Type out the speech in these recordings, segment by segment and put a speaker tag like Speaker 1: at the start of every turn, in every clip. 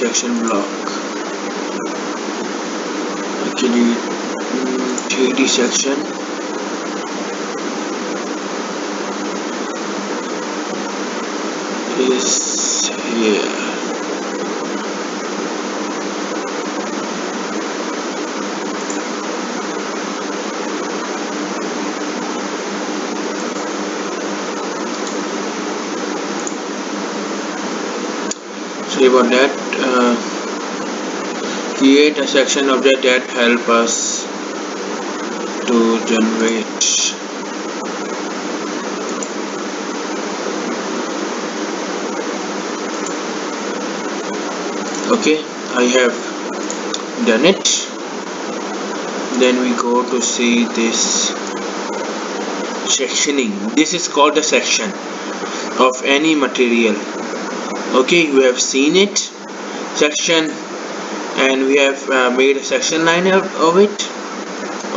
Speaker 1: section block. Actually 3D section is here. Sorry about that. Create a section object that help us to generate. Okay, I have done it. Then we go to see this sectioning. This is called the section of any material. Okay, we have seen it, section, and we have made a section line out of it.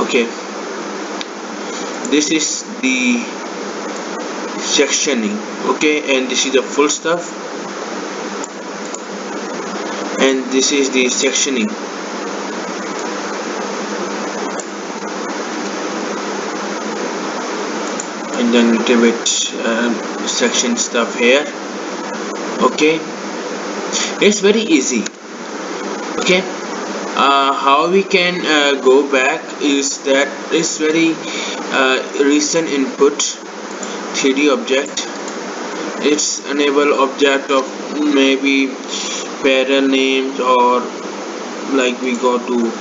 Speaker 1: Okay, this is the sectioning. Okay, and this is the full stuff, and this is the sectioning. And then little bit section stuff here. Okay, it's very easy. Okay, how we can go back is that it's very recent input 3D object. It's enable object of maybe parent names, or like we go to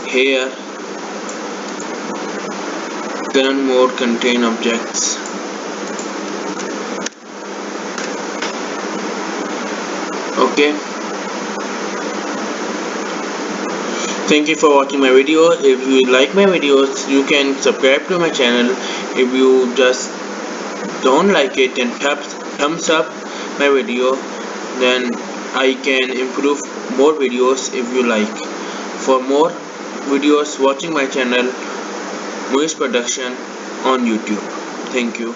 Speaker 1: here, current mode contain objects. Okay, thank you for watching my video. If you like my videos, you can subscribe to my channel. If you just don't like it, then thumbs up my video, then I can improve more videos if you like. For more videos, watching my channel Moise Production on YouTube. Thank you.